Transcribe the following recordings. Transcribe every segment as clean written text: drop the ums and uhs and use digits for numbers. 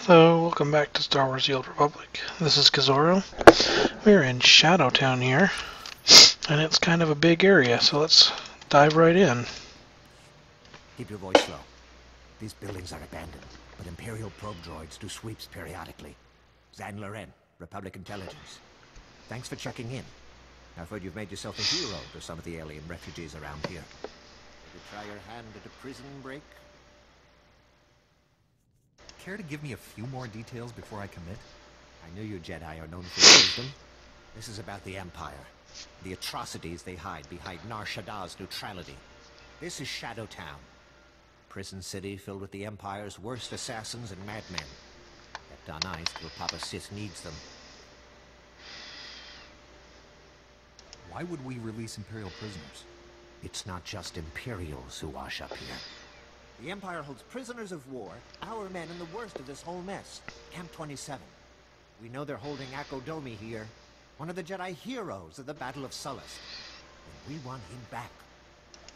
Hello, welcome back to Star Wars: The Old Republic. This is Kazoro. We're in Shadowtown here, and it's kind of a big area, so let's dive right in. Keep your voice low. These buildings are abandoned, but Imperial probe droids do sweeps periodically. Zan Loren, Republic Intelligence. Thanks for checking in. I've heard you've made yourself a hero to some of the alien refugees around here. Did you try your hand at a prison break? Care to give me a few more details before I commit? I knew you Jedi are known for your wisdom. This is about the Empire. The atrocities they hide behind Nar Shaddaa's neutrality. This is Shadowtown. Prison city filled with the Empire's worst assassins and madmen. Kept on ice till Papa Sith needs them. Why would we release Imperial prisoners? It's not just Imperials who wash up here. The Empire holds prisoners of war, our men in the worst of this whole mess. Camp 27. We know they're holding Akodomi here, one of the Jedi heroes of the Battle of Sullust. And we want him back.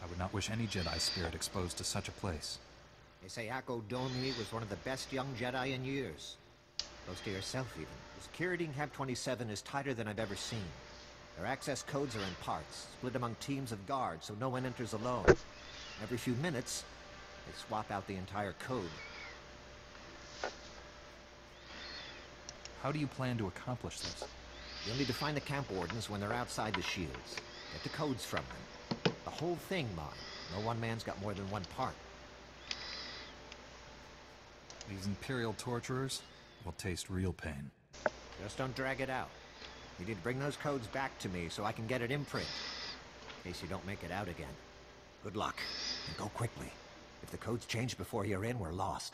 I would not wish any Jedi spirit exposed to such a place. They say Akodomi was one of the best young Jedi in years. Close to yourself, even. The security in Camp 27 is tighter than I've ever seen. Their access codes are in parts, split among teams of guards so no one enters alone. Every few minutes, they swap out the entire code. How do you plan to accomplish this? You'll need to find the camp wardens when they're outside the shields. Get the codes from them. The whole thing, mine. No one man's got more than one part. These Imperial torturers will taste real pain. Just don't drag it out. You need to bring those codes back to me so I can get it imprint. In case you don't make it out again. Good luck, and go quickly. If the codes change before you're in, we're lost.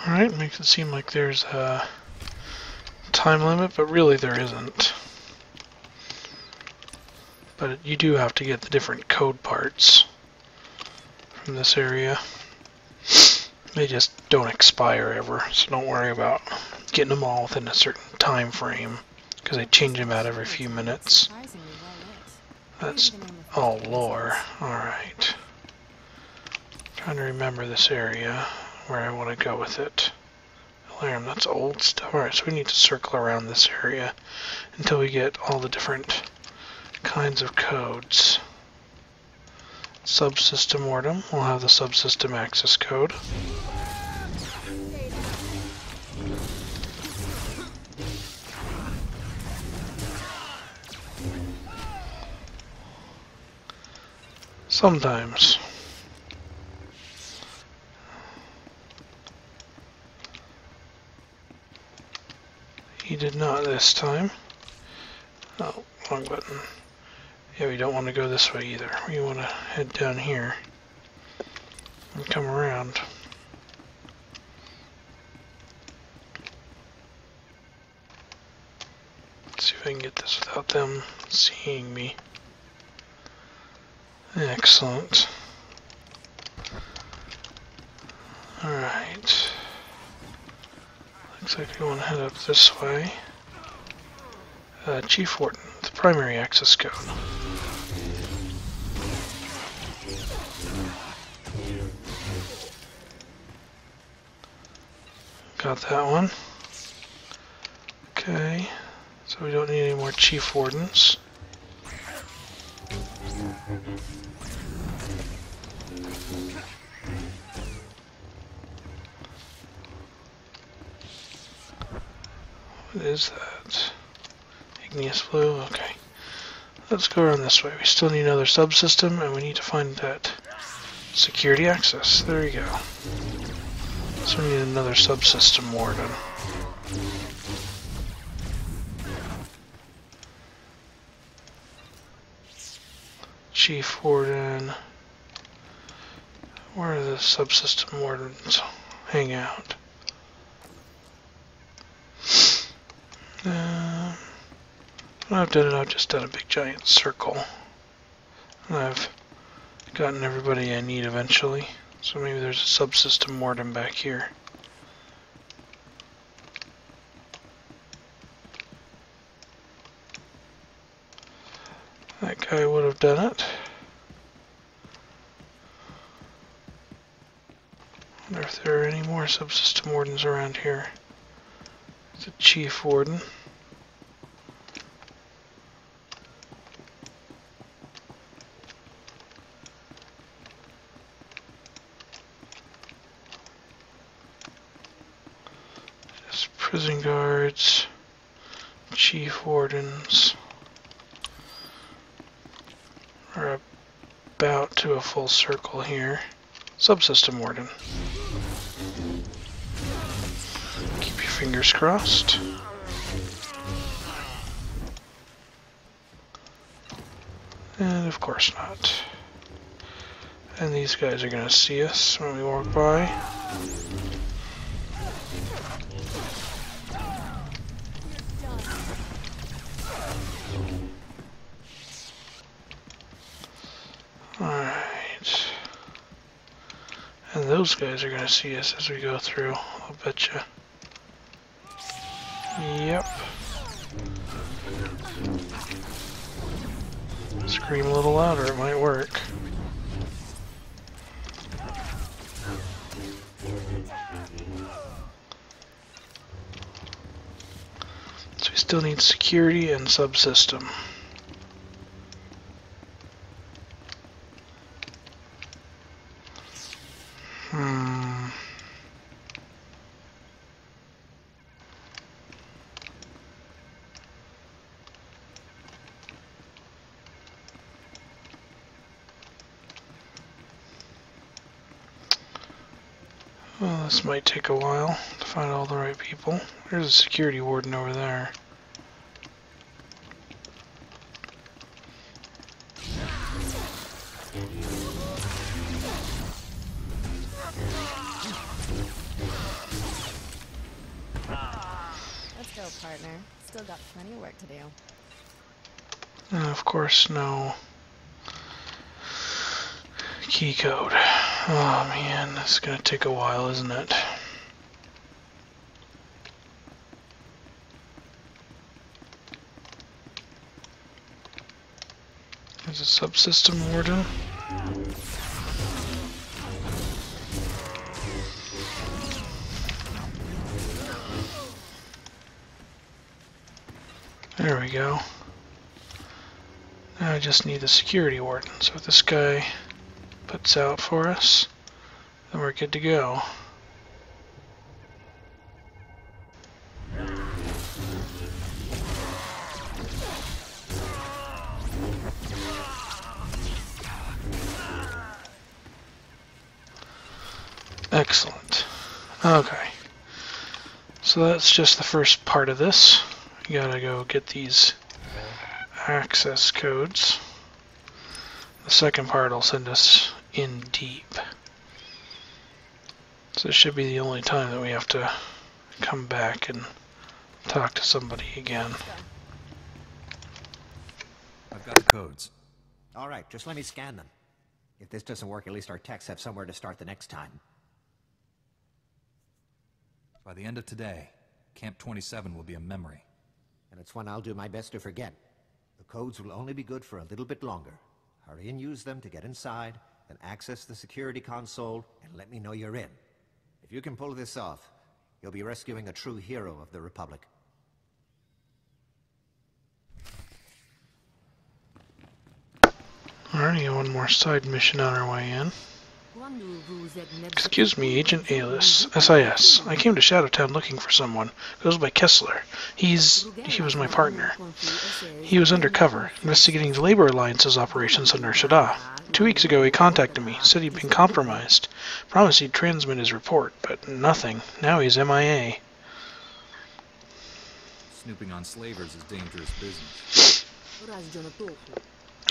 Alright, makes it seem like there's a time limit, but really there isn't. But you do have to get the different code parts from this area. They just don't expire ever, so don't worry about getting them all within a certain time frame, because they change them out every few minutes. That's all lore. Alright. Trying to remember this area, where I want to go with it. Alarm, that's old stuff. Alright, so we need to circle around this area until we get all the different kinds of codes. Subsystem Ordum, we'll have the subsystem access code. Sometimes. He did not this time. Oh, wrong button. Yeah, we don't want to go this way either. We want to head down here and come around. Let's see if I can get this without them seeing me. Excellent. Alright. Looks like we want to head up this way. Chief Warden, the primary access code. Got that one. Okay, so we don't need any more Chief Wardens. What is that? Igneous blue? Okay. Let's go around this way. We still need another subsystem, and we need to find that security access. There we go. So we need another subsystem warden. Chief Warden. Where are the subsystem wardens hang out? When I've done it, I've just done a big giant circle. And I've gotten everybody I need eventually. So maybe there's a subsystem warden back here. That guy would have done it. Wonder if there are any more subsystem wardens around here. The chief warden. Just prison guards, chief wardens. We're about to a full circle here. Subsystem warden. Keep your fingers crossed. And of course not. And these guys are gonna see us when we walk by. Alright. And those guys are gonna see us as we go through, I'll betcha. Yep. Scream a little louder, it might work. So we still need security and subsystem. Well, this might take a while to find all the right people. There's a security warden over there. Let's go, partner. Still got plenty of work to do. And of course, no key code. Oh man, this is gonna take a while, isn't it? There's a subsystem warden. There we go. Now I just need the security warden. So if this guy puts out for us, then we're good to go. Excellent. Okay. So that's just the first part of this. You gotta go get these access codes. The second part will send us in deep. So this should be the only time that we have to come back and talk to somebody again. I've got the codes. All right, just let me scan them. If this doesn't work, at least our techs have somewhere to start the next time. By the end of today, Camp 27 will be a memory. And it's one I'll do my best to forget. The codes will only be good for a little bit longer. Hurry and use them to get inside, then access the security console, and let me know you're in. If you can pull this off, you'll be rescuing a true hero of the Republic. Alright, one more side mission on our way in. Excuse me, Agent Alias, SIS. I came to Shadowtown looking for someone. Goes by Kessler. He was my partner. He was undercover, investigating the Labor Alliance's operations under Jedi. 2 weeks ago he contacted me, said he'd been compromised. Promised he'd transmit his report, but nothing. Now he's MIA. Snooping on slavers is dangerous business.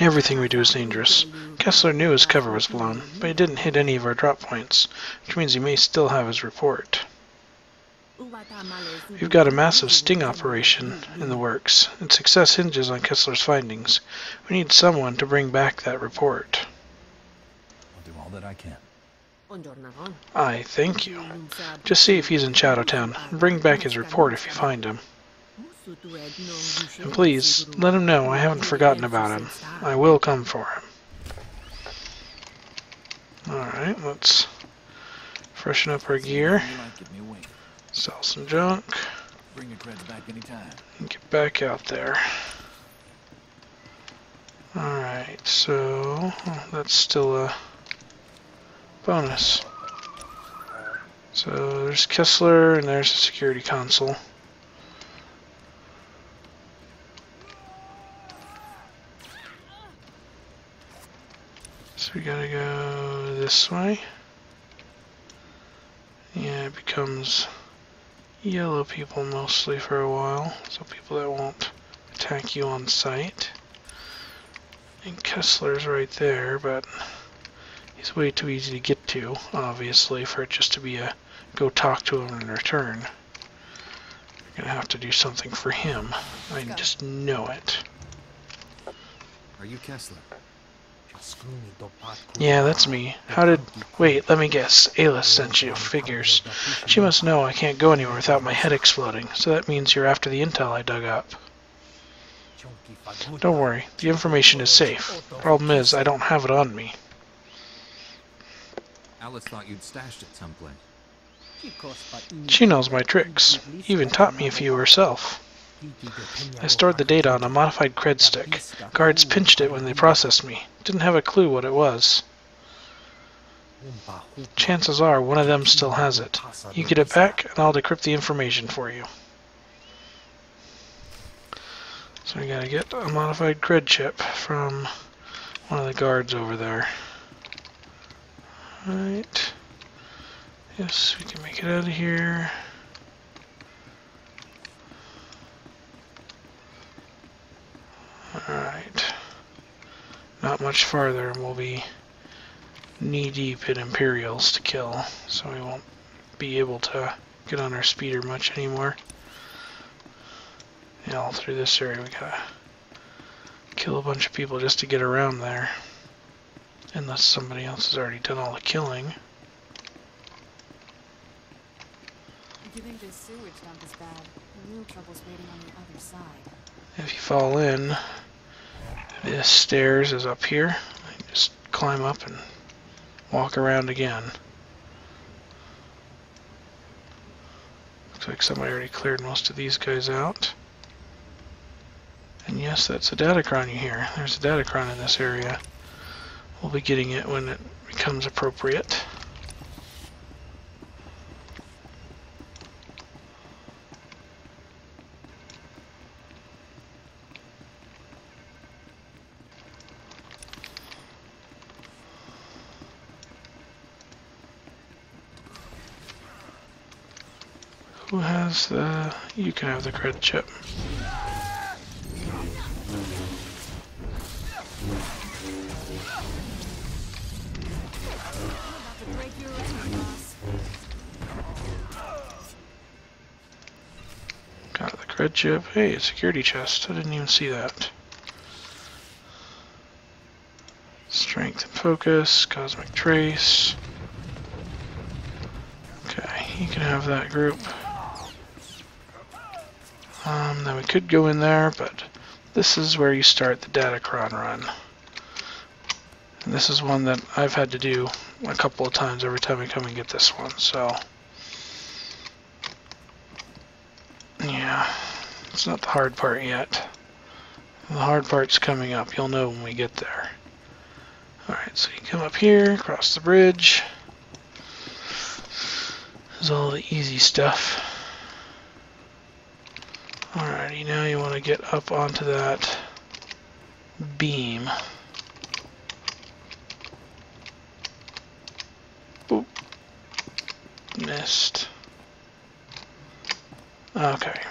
Everything we do is dangerous. Kessler knew his cover was blown, but he didn't hit any of our drop points, which means he may still have his report. We've got a massive sting operation in the works, and success hinges on Kessler's findings. We need someone to bring back that report. I'll do all that I can. I thank you. Just see if he's in Shadowtown, and bring back his report if you find him. And please, let him know I haven't forgotten about him. I will come for him. Alright, let's Freshen up our gear. You like, give me a wink. Sell some junk. Bring your creds back anytime. And get back out there. Alright, so that's still a bonus. So there's Kessler and there's the security console. So we gotta go this way. Yeah, it becomes yellow people mostly for a while, so people that won't attack you on sight. And Kessler's right there, but he's way too easy to get to, obviously, for it just to be a go talk to him in return. You're gonna have to do something for him. I just know it. Are you Kessler? Yeah, that's me. How did... Wait, let me guess. Ayla sent you. Figures. She must know I can't go anywhere without my head exploding, so that means you're after the intel I dug up. Don't worry, the information is safe. Problem is, I don't have it on me. Alice thought you'd stashed it someplace. She knows my tricks. Even taught me a few herself. I stored the data on a modified cred stick. Guards pinched it when they processed me. Didn't have a clue what it was. Chances are one of them still has it. You get it back, and I'll decrypt the information for you. So we gotta get a modified cred chip from one of the guards over there. Right. Yes, we can make it out of here. Alright. Not much farther and we'll be knee-deep in Imperials to kill, so we won't be able to get on our speeder much anymore. Yeah, all through this area we gotta kill a bunch of people just to get around there. Unless somebody else has already done all the killing. If you think this sewage dump is bad, the real trouble's waiting on the other side. If you fall in, the stairs is up here. You just climb up and walk around again. Looks like somebody already cleared most of these guys out. And yes, that's a datachron you hear. There's a datachron in this area. We'll be getting it when it becomes appropriate. Who has the... You can have the cred chip. Got the cred chip. Hey, a security chest. I didn't even see that. Strength and focus, cosmic trace. Okay, you can have that group. Then we could go in there, but this is where you start the datachron run. And this is one that I've had to do a couple of times every time I come and get this one, so... Yeah, it's not the hard part yet. The hard part's coming up. You'll know when we get there. Alright, so you come up here, cross the bridge. There's all the easy stuff. Alrighty, now you want to get up onto that beam. Oop. Missed. Okay.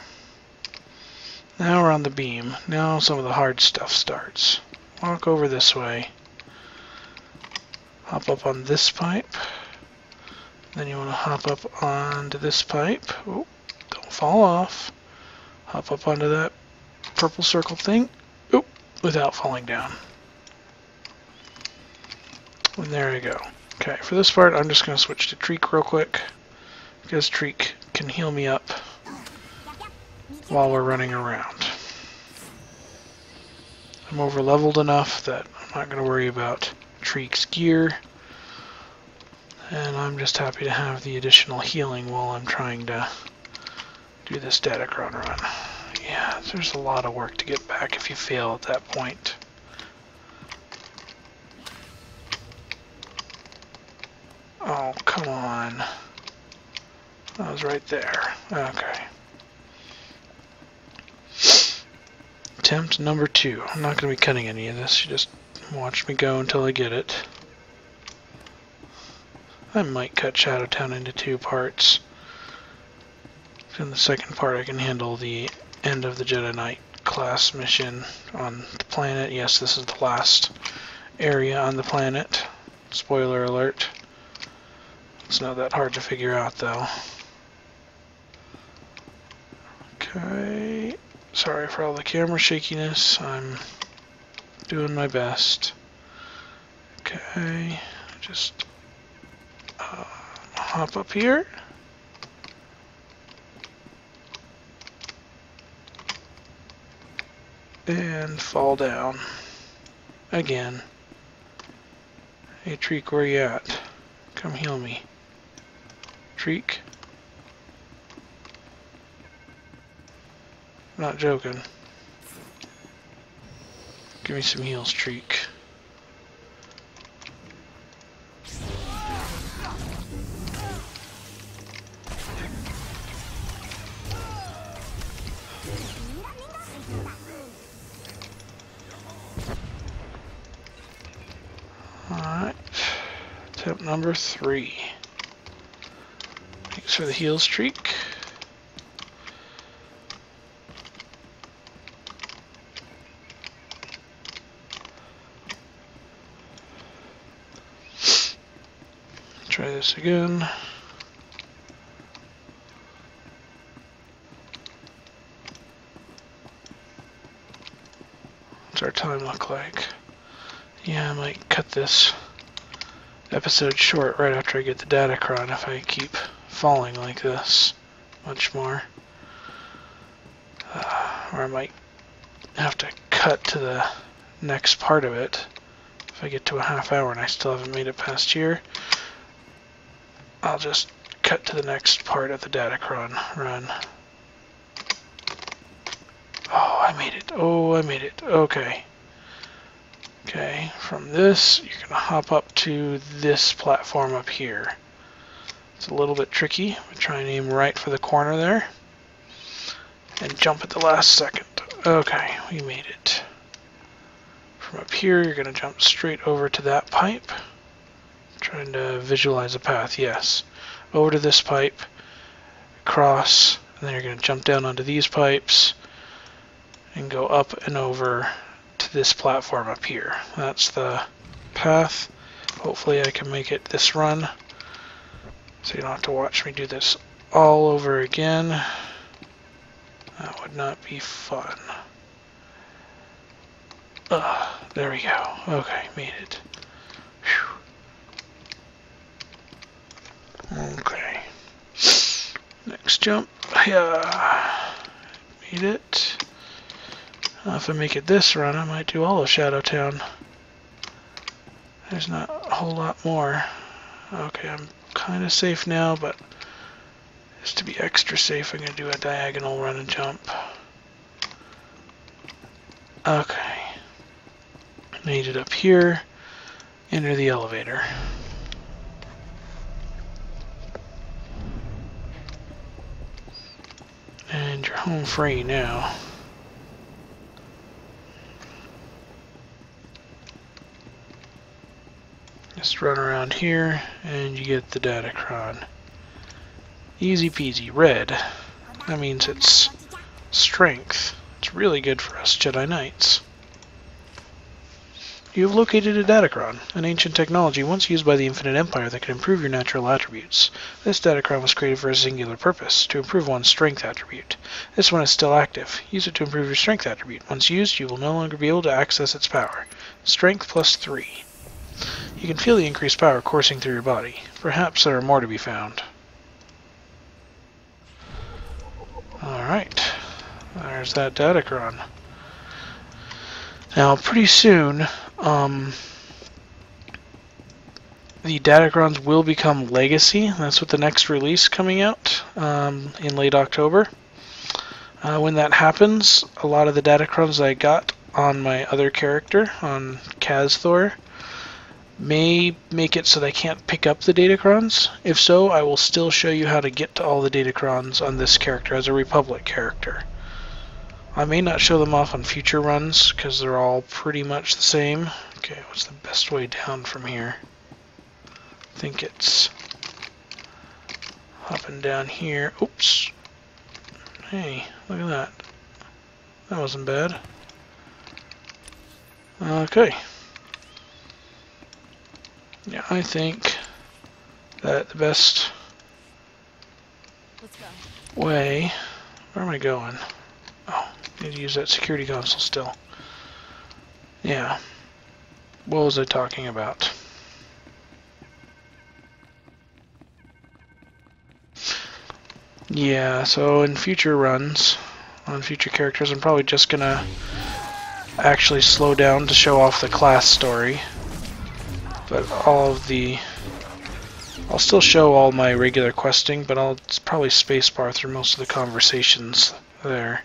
Now we're on the beam. Now some of the hard stuff starts. Walk over this way. Hop up on this pipe. Then you want to hop up onto this pipe. Oh, don't fall off. Hop up onto that purple circle thing. Oop, without falling down. And there we go. Okay, for this part I'm just going to switch to Treek real quick, because Treek can heal me up while we're running around. I'm over leveled enough that I'm not going to worry about Treek's gear. And I'm just happy to have the additional healing while I'm trying to do this Datacron run. Yeah, there's a lot of work to get back if you fail at that point. Oh, come on. That was right there. Okay. Attempt number 2. I'm not going to be cutting any of this. You just watch me go until I get it. I might cut Shadowtown into 2 parts. In the second part I can handle the end of the Jedi Knight class mission on the planet. Yes, this is the last area on the planet. Spoiler alert. It's not that hard to figure out though. Okay. Sorry for all the camera shakiness. I'm doing my best. Okay. Just hop up here. And fall down. Again. Hey Treek, where you at? Come heal me. Treek? I'm not joking. Give me some heals, Treek. Alright. Attempt number 3. Thanks for the heals, Treek. Try this again. What's our time look like? Yeah, I might cut this episode short right after I get the Datacron if I keep falling like this much more. Or I might have to cut to the next part of it. If I get to a half hour and I still haven't made it past here, I'll just cut to the next part of the Datacron run. Oh, I made it. Oh, I made it. Okay. Okay, from this, you're going to hop up to this platform up here. It's a little bit tricky, but try and aim right for the corner there. And jump at the last second. Okay, we made it. From up here, you're going to jump straight over to that pipe. Trying to visualize a path, yes. Over to this pipe, across, and then you're going to jump down onto these pipes, and go up and over to this platform up here. That's the path. Hopefully I can make it this run, so you don't have to watch me do this all over again. That would not be fun. There we go. Okay, made it. Whew. Okay. Next jump. Yeah. Made it. If I make it this run, I might do all of Shadowtown. There's not a whole lot more. Okay, I'm kind of safe now, but just to be extra safe, I'm going to do a diagonal run and jump. Okay. Made it up here. Enter the elevator. And you're home free now. Just run around here and you get the Datacron. Easy peasy. Red. That means it's strength. It's really good for us Jedi Knights. You have located a Datacron, an ancient technology once used by the Infinite Empire that can improve your natural attributes. This Datacron was created for a singular purpose, to improve one's strength attribute. This one is still active. Use it to improve your strength attribute. Once used, you will no longer be able to access its power. Strength plus 3. You can feel the increased power coursing through your body. Perhaps there are more to be found. Alright. There's that Datacron. Now, pretty soon, the Datacrons will become Legacy. That's with the next release coming out in late October. When that happens, a lot of the Datacrons I got on my other character, on tOR, may make it so that I can't pick up the Datacrons. If so, I will still show you how to get to all the Datacrons on this character as a Republic character. I may not show them off on future runs because they're all pretty much the same. Okay, what's the best way down from here? I think it's hopping down here. Oops. Hey, look at that. That wasn't bad. Okay. Yeah, I think that the best Let's go. way... Where am I going? Oh, need to use that security console still. Yeah. What was I talking about? Yeah, so in future runs, on future characters, I'm probably just gonna actually slow down to show off the class story. But all of the... I'll still show all my regular questing, but I'll probably spacebar through most of the conversations there,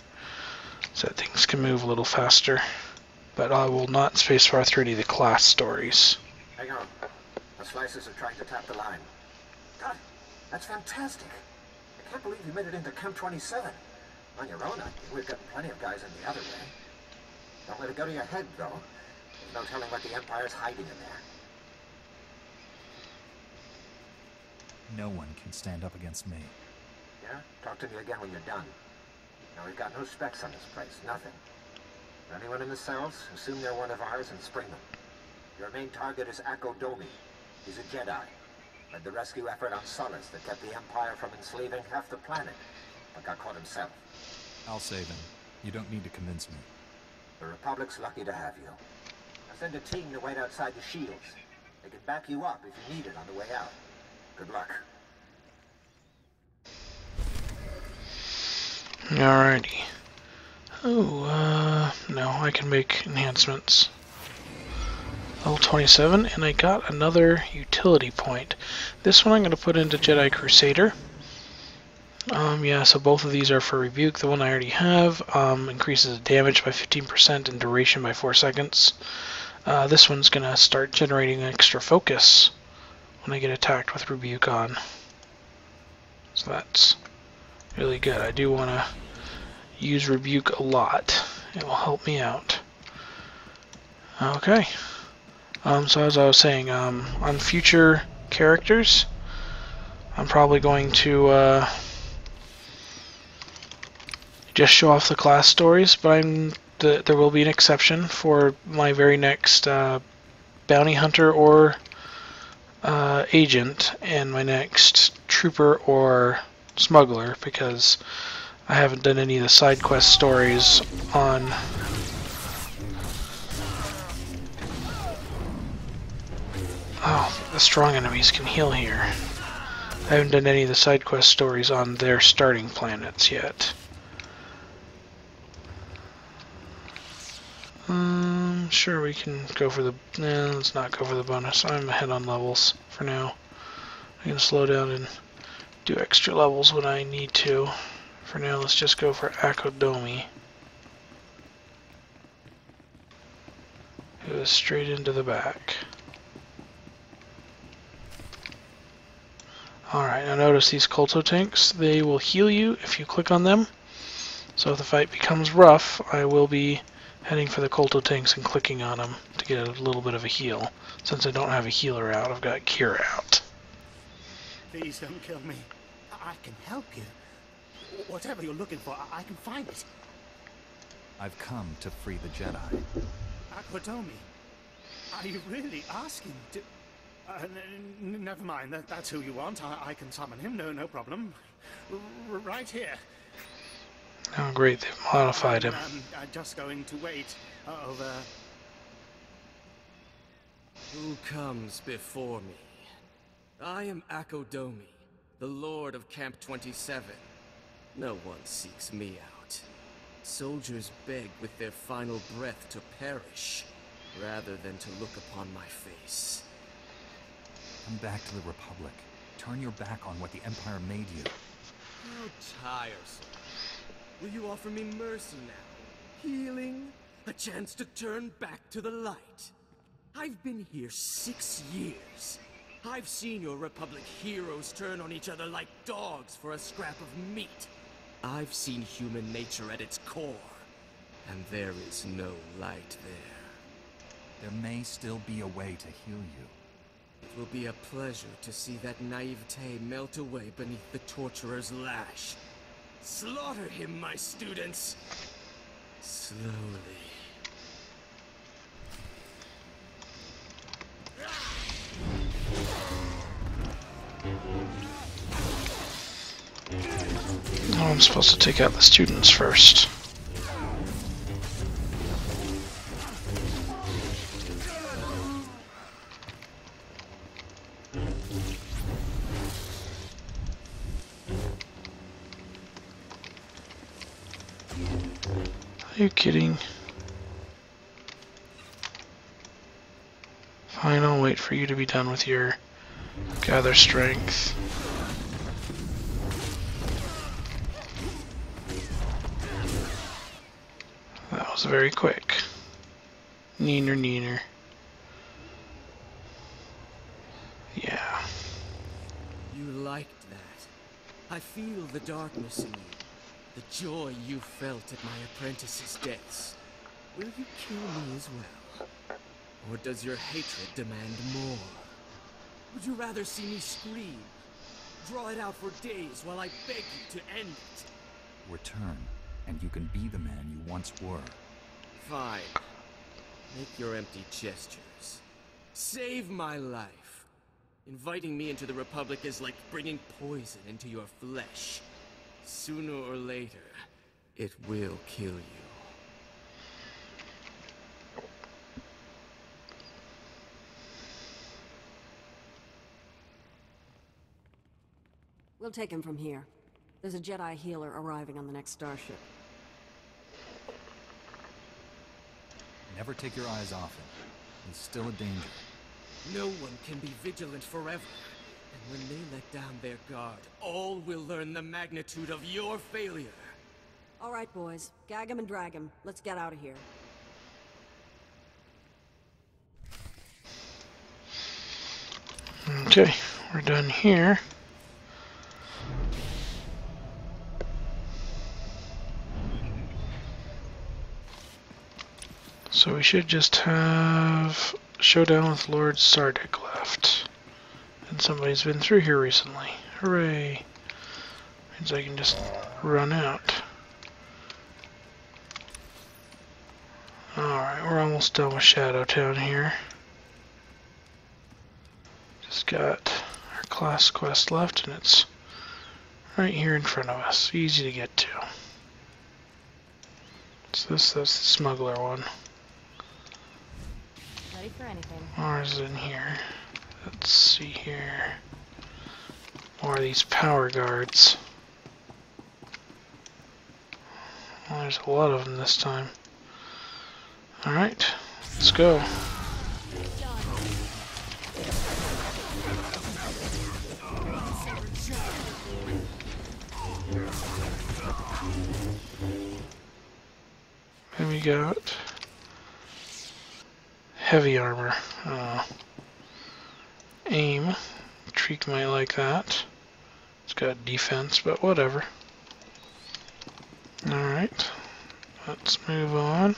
so that things can move a little faster. But I will not spacebar through any of the class stories. Hang on. The slices are trying to tap the line. God, that's fantastic. I can't believe you made it into Camp 27. On your own, I think we've got plenty of guys in the other way. Don't let it go to your head, though. There's no telling what the Empire's hiding in there. No one can stand up against me. Yeah? Talk to me again when you're done. Now, we've got no specs on this place. Nothing. For anyone in the cells, assume they're one of ours and spring them. Your main target is Domi. He's a Jedi. Led the rescue effort on Solace that kept the Empire from enslaving half the planet, but got caught himself. I'll save him. You don't need to convince me. The Republic's lucky to have you. I'll send a team to wait outside the shields. They can back you up if you need it on the way out. Good luck. Alrighty. Oh, no, I can make enhancements. Level 27, and I got another utility point. This one I'm going to put into Jedi Crusader. Yeah, so both of these are for Rebuke. The one I already have increases damage by 15% and duration by 4 seconds. This one's going to start generating extra focus when I get attacked with Rebuke on. So that's really good. I do want to use Rebuke a lot. It will help me out. Okay. So as I was saying, on future characters, I'm probably going to just show off the class stories, but there will be an exception for my very next bounty hunter or agent and my next trooper or smuggler, because I haven't done any of the side quest stories on the strong enemies can heal here. I haven't done any of the side quest stories on their starting planets yet. Sure, we can go for the... Nah, let's not go for the bonus. I'm ahead on levels for now. I can slow down and do extra levels when I need to. For now, let's just go for Domi. Go straight into the back. Alright, now notice these Colto tanks. They will heal you if you click on them. So if the fight becomes rough, I will be heading for the Colto tanks and clicking on them to get a little bit of a heal. Since I don't have a healer out, I've got Kira out. Please don't kill me. I can help you. Whatever you're looking for, I can find it. I've come to free the Jedi. Aquadomi, are you really asking to... never mind, that's who you want. I can summon him, no problem. Right here. Oh great, they've modified him. I'm just going to wait over... Who comes before me? I am Domi, the Lord of Camp 27. No one seeks me out. Soldiers beg with their final breath to perish, rather than to look upon my face. Come back to the Republic. Turn your back on what the Empire made you. How tiresome. Will you offer me mercy now? Healing? A chance to turn back to the light? I've been here 6 years. I've seen your Republic heroes turn on each other like dogs for a scrap of meat. I've seen human nature at its core, and there is no light there. There may still be a way to heal you. It will be a pleasure to see that naivete melt away beneath the torturer's lash. Slaughter him, my students! Slowly. Oh, I'm supposed to take out the students first. Are you kidding? Fine, I'll wait for you to be done with your gather strength. That was very quick. Neener, neener. Yeah. You liked that. I feel the darkness in you. The joy you felt at my apprentice's deaths. Will you kill me as well? Or does your hatred demand more? Would you rather see me scream? Draw it out for days while I beg you to end it? Return, and you can be the man you once were. Fine. Make your empty gestures. Save my life. Inviting me into the Republic is like bringing poison into your flesh. Sooner or later, it will kill you. We'll take him from here. There's a Jedi healer arriving on the next starship. Never take your eyes off him. He's still a danger. No one can be vigilant forever. And when they let down their guard, all will learn the magnitude of your failure. All right, boys. Gag him and drag him. Let's get out of here. Okay, we're done here. So we should just have showdown with Lord Sardic left. And somebody's been through here recently. Hooray! Means I can just run out. Alright, we're almost done with Shadowtown here. Just got our class quest left, and it's right here in front of us. Easy to get to. So that's the smuggler one. Ready for anything. Ours is in here. Let's see here. More of these power guards. Well, there's a lot of them this time. Alright, let's go. And we got heavy armor. Aim. Treek might like that. It's got defense, but whatever. Alright, let's move on.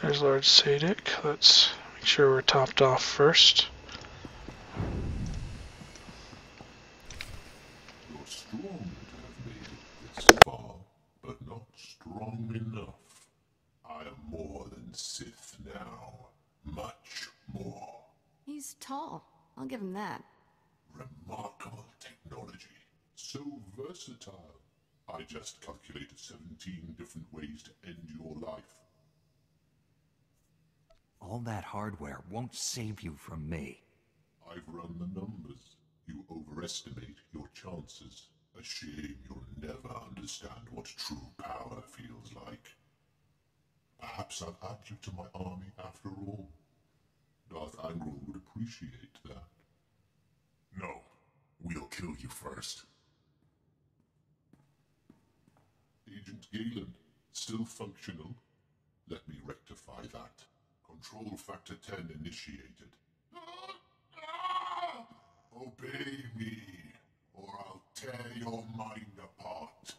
There's Lord Sardic. Let's make sure we're topped off first. You're strong to have made it this far, but not strong enough. I am more than Sith now. Much more. He's tall. I'll give him that. Remarkable technology. So versatile. I just calculated 17 different ways to end your life. All that hardware won't save you from me. I've run the numbers. You overestimate your chances. A shame you'll never understand what true power feels like. Perhaps I'll add you to my army after all. Darth Angral would appreciate that. No, we'll kill you first. Agent Galen, still functional. Let me rectify that. Control Factor 10 initiated. Obey me, or I'll tear your mind apart.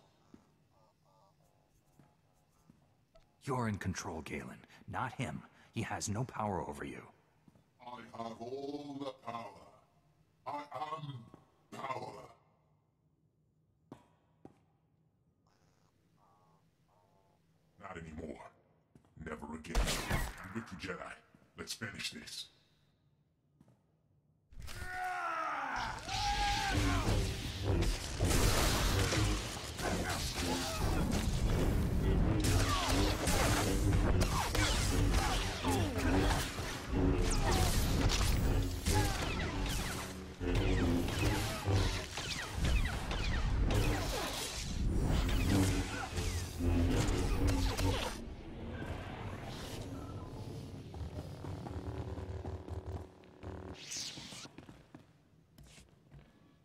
You're in control, Galen, not him. He has no power over you. I have all the power. I am power. Not anymore. Never again. I'm with you, Jedi. Let's finish this.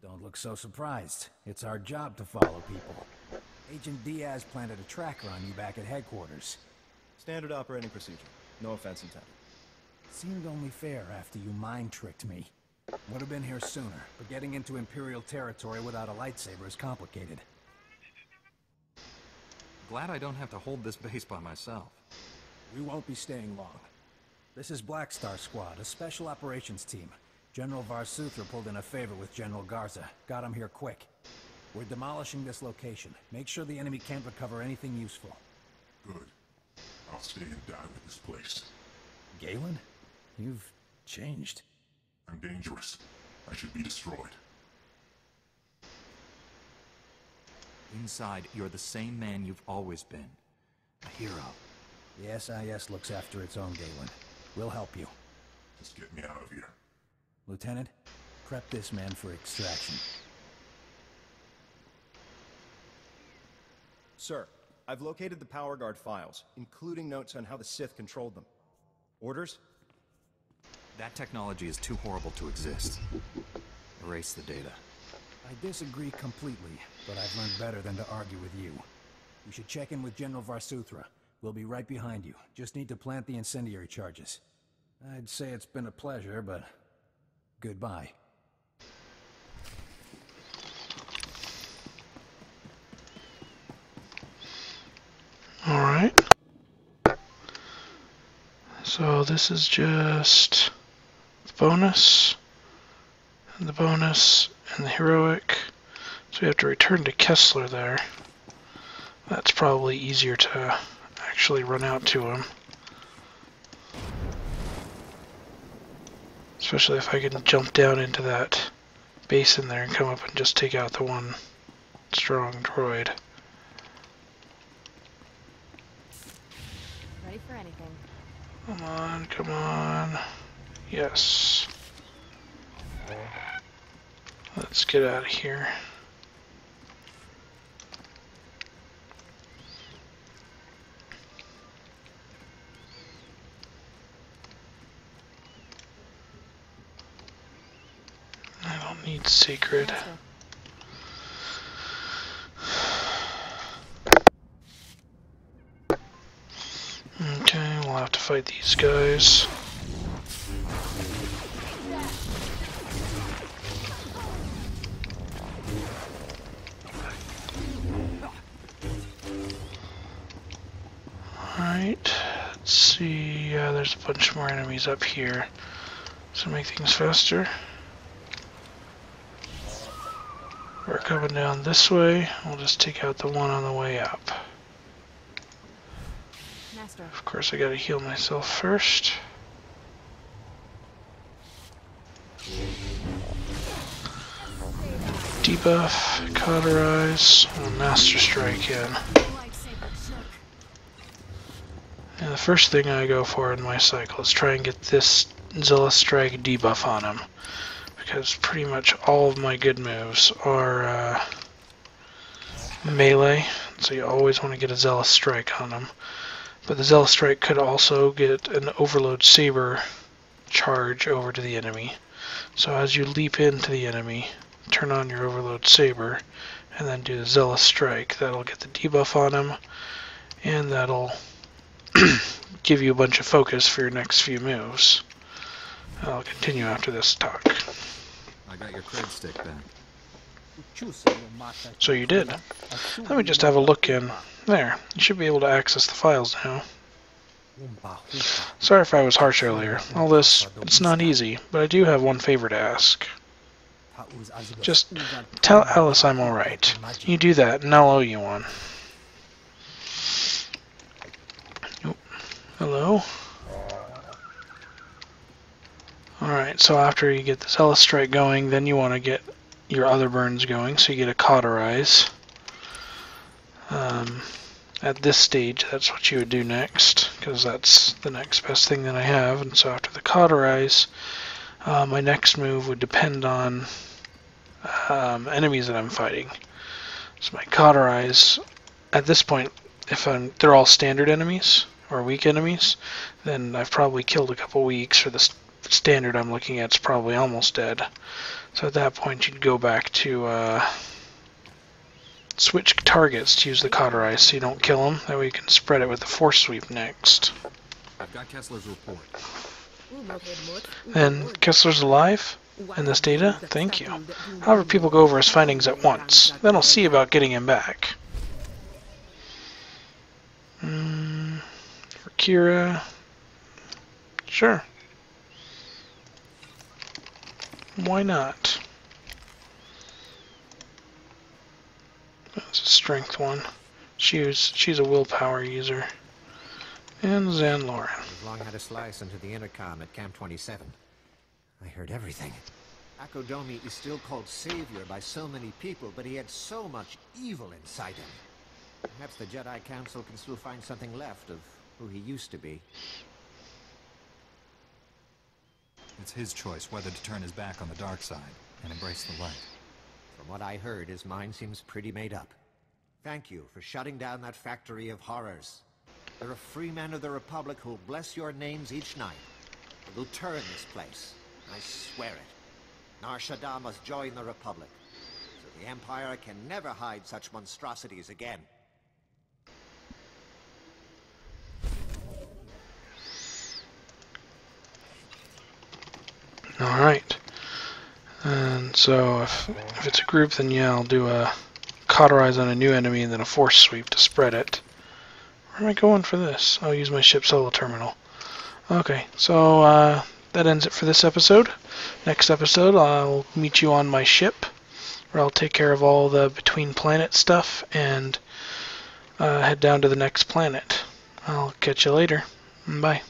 Don't look so surprised. It's our job to follow people. Agent Diaz planted a tracker on you back at headquarters. Standard operating procedure. No offense intended. Seemed only fair after you mind-tricked me. Would have been here sooner, but getting into Imperial territory without a lightsaber is complicated. Glad I don't have to hold this base by myself. We won't be staying long. This is Black Star Squad, a special operations team. General Varsuthra pulled in a favor with General Garza. Got him here quick. We're demolishing this location. Make sure the enemy can't recover anything useful. Good. I'll stay and die with this place. Galen? You've changed. I'm dangerous. I should be destroyed. Inside, you're the same man you've always been. A hero. The SIS looks after its own, Galen. We'll help you. Just get me out of here. Lieutenant, prep this man for extraction. Sir, I've located the Power Guard files, including notes on how the Sith controlled them. Orders? That technology is too horrible to exist. Erase the data. I disagree completely, but I've learned better than to argue with you. You should check in with General Varsuthra. We'll be right behind you. Just need to plant the incendiary charges. I'd say it's been a pleasure, but goodbye. Alright. So this is just the bonus, and the bonus, and the heroic. So we have to return to Kessler there. That's probably easier to actually run out to him. Especially if I can jump down into that basin there and come up and just take out the one strong droid. Ready for anything. Come on, come on. Yes. Let's get out of here. I don't need sacred. Master. Okay, we'll have to fight these guys. Alright, let's see. Yeah, there's a bunch more enemies up here. So make things faster. We're coming down this way. We'll just take out the one on the way up. Master. Of course, I gotta heal myself first. Debuff, cauterize, and Master Strike in. And the first thing I go for in my cycle is try and get this Zealous Strike debuff on him. Because pretty much all of my good moves are melee, so you always want to get a Zealous Strike on him. But the Zealous Strike could also get an Overload Saber charge over to the enemy. So as you leap into the enemy, turn on your Overload Saber, and then do the Zealous Strike. That'll get the debuff on him, and that'll give you a bunch of focus for your next few moves. I'll continue after this talk. I got your cred stick back. So you did. Let me just have a look in. There. You should be able to access the files now. Sorry if I was harsh earlier. All this, it's not easy, but I do have one favor to ask. Just tell Alice I'm alright. You do that, and I'll owe you one. Oh, hello? Alright, so after you get the Zealous Strike going, then you want to get your other burns going, so you get a Cauterize. At this stage, that's what you would do next, because that's the next best thing that I have. And so after the Cauterize, my next move would depend on enemies that I'm fighting. So my Cauterize, at this point, if they're all standard enemies, or weak enemies, then I've probably killed a couple weaks. For the standard I'm looking at, it's probably almost dead. So at that point, you'd go back to switch targets to use the Cauterize so you don't kill them. That way you can spread it with the Force Sweep next. I've got Kessler's report. And Kessler's alive in this data? Thank you. However, people go over his findings at once. Then I'll see about getting him back. For Kira... Sure. Why not? That's a strength one. She's a willpower user. And Zan Lauren. We've long had a slice into the intercom at Camp 27. I heard everything. Akodomi is still called Savior by so many people, but he had so much evil inside him. Perhaps the Jedi Council can still find something left of who he used to be. It's his choice whether to turn his back on the dark side and embrace the light. From what I heard, his mind seems pretty made up. Thank you for shutting down that factory of horrors. There are free men of the Republic who'll bless your names each night. And will turn this place. I swear it. Nar Shaddaa must join the Republic, so the Empire can never hide such monstrosities again. Alright. And so if it's a group, then yeah, I'll do a Cauterize on a new enemy and then a Force Sweep to spread it. Where am I going for this? I'll use my ship solo terminal. Okay, so that ends it for this episode. Next episode, I'll meet you on my ship, where I'll take care of all the between planet stuff and head down to the next planet. I'll catch you later. Bye.